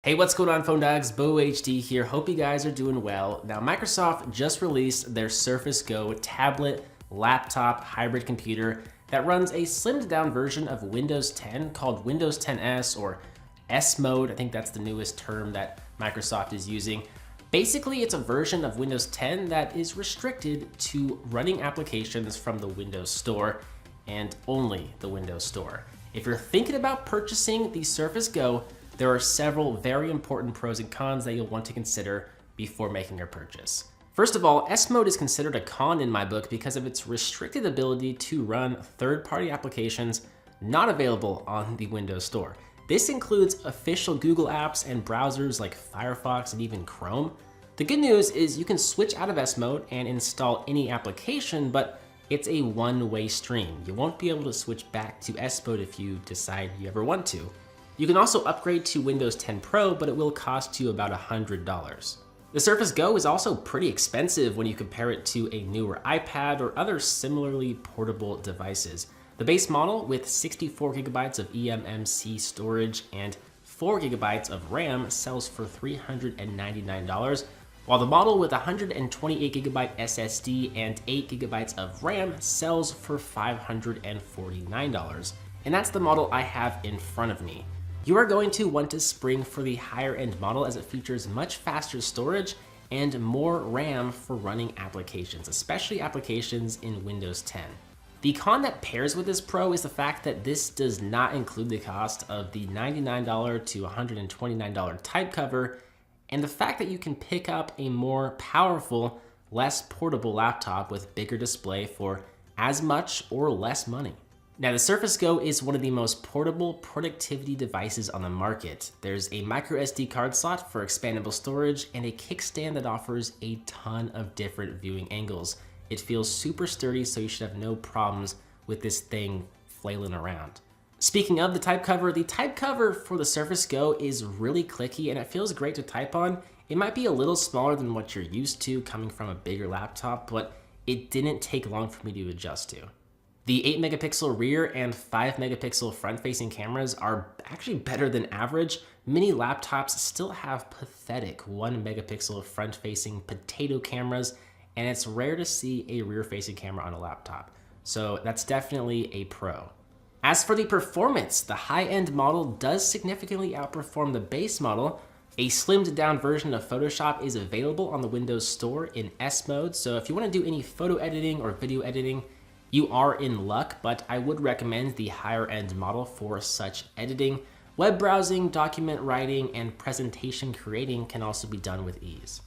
Hey, what's going on, phone dogs? Bo HD here. Hope you guys are doing well. Now, Microsoft just released their Surface Go tablet, laptop, hybrid computer that runs a slimmed down version of Windows 10 called Windows 10s or S mode. I think that's the newest term that Microsoft is using. Basically, it's a version of Windows 10 that is restricted to running applications from the Windows Store and only the Windows Store. If you're thinking about purchasing the Surface Go, there are several very important pros and cons that you'll want to consider before making your purchase. First of all, S mode is considered a con in my book because of its restricted ability to run third-party applications not available on the Windows Store. This includes official Google apps and browsers like Firefox and even Chrome. The good news is you can switch out of S mode and install any application, but it's a one-way stream. You won't be able to switch back to S mode if you decide you ever want to. You can also upgrade to Windows 10 Pro, but it will cost you about $100. The Surface Go is also pretty expensive when you compare it to a newer iPad or other similarly portable devices. The base model with 64 gigabytes of eMMC storage and 4 gigabytes of RAM sells for $399, while the model with 128 gigabyte SSD and 8 gigabytes of RAM sells for $549. And that's the model I have in front of me. You are going to want to spring for the higher end model as it features much faster storage and more RAM for running applications, especially applications in Windows 10. The con that pairs with this Pro is the fact that this does not include the cost of the $99 to $129 type cover, and the fact that you can pick up a more powerful, less portable laptop with bigger display for as much or less money. Now, the Surface Go is one of the most portable productivity devices on the market. There's a micro SD card slot for expandable storage and a kickstand that offers a ton of different viewing angles. It feels super sturdy, so you should have no problems with this thing flailing around. Speaking of the type cover for the Surface Go is really clicky and it feels great to type on. It might be a little smaller than what you're used to coming from a bigger laptop, but it didn't take long for me to adjust to. The 8 megapixel rear and 5 megapixel front-facing cameras are actually better than average. Many laptops still have pathetic 1 megapixel front-facing potato cameras, and it's rare to see a rear-facing camera on a laptop. So that's definitely a pro. As for the performance, the high-end model does significantly outperform the base model. A slimmed down version of Photoshop is available on the Windows Store in S mode, so if you want to do any photo editing or video editing, you are in luck, but I would recommend the higher end model for such editing. Web browsing, document writing, and presentation creating can also be done with ease.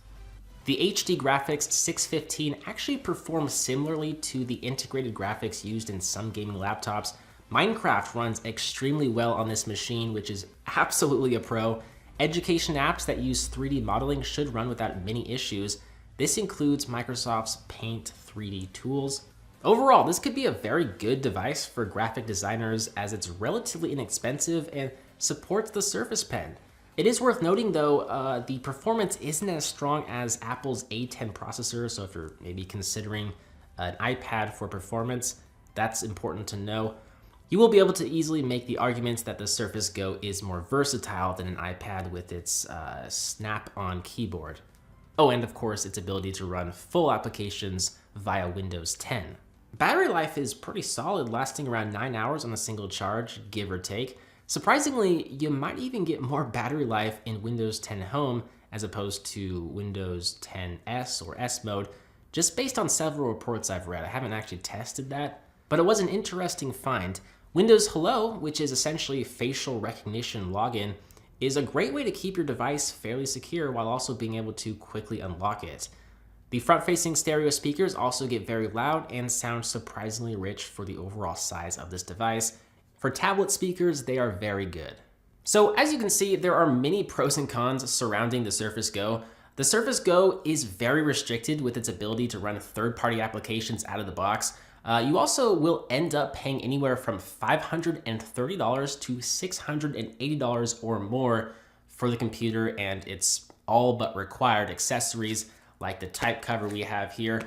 The HD Graphics 615 actually performs similarly to the integrated graphics used in some gaming laptops. Minecraft runs extremely well on this machine, which is absolutely a pro. Education apps that use 3D modeling should run without many issues. This includes Microsoft's Paint 3D tools. Overall, this could be a very good device for graphic designers as it's relatively inexpensive and supports the Surface Pen. It is worth noting though, the performance isn't as strong as Apple's A10 processor, so if you're maybe considering an iPad for performance, that's important to know. You will be able to easily make the arguments that the Surface Go is more versatile than an iPad with its snap-on keyboard. Oh, and of course, its ability to run full applications via Windows 10. Battery life is pretty solid, lasting around 9 hours on a single charge, give or take. Surprisingly, you might even get more battery life in Windows 10 Home as opposed to Windows 10s or S mode, just based on several reports I've read. I haven't actually tested that, but it was an interesting find. Windows Hello, which is essentially facial recognition login, is a great way to keep your device fairly secure while also being able to quickly unlock it. The front-facing stereo speakers also get very loud and sound surprisingly rich for the overall size of this device. For tablet speakers, they are very good. So as you can see, there are many pros and cons surrounding the Surface Go. The Surface Go is very restricted with its ability to run third-party applications out of the box. You also will end up paying anywhere from $530 to $680 or more for the computer and its all but required accessories like the type cover we have here.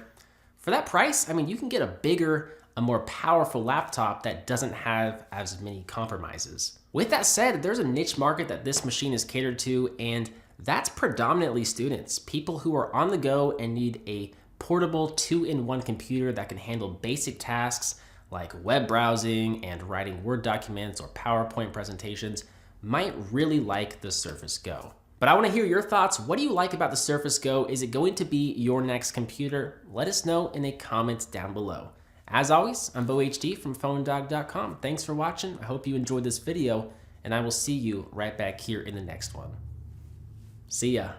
For that price, I mean, you can get a bigger, a more powerful laptop that doesn't have as many compromises. With that said, there's a niche market that this machine is catered to, and that's predominantly students, people who are on the go and need a portable 2-in-1 computer that can handle basic tasks like web browsing and writing Word documents or PowerPoint presentations might really like the Surface Go. But I want to hear your thoughts. What do you like about the Surface Go? Is it going to be your next computer? Let us know in a comment down below. As always, I'm BoHD from PhoneDog.com. Thanks for watching. I hope you enjoyed this video, and I will see you right back here in the next one. See ya.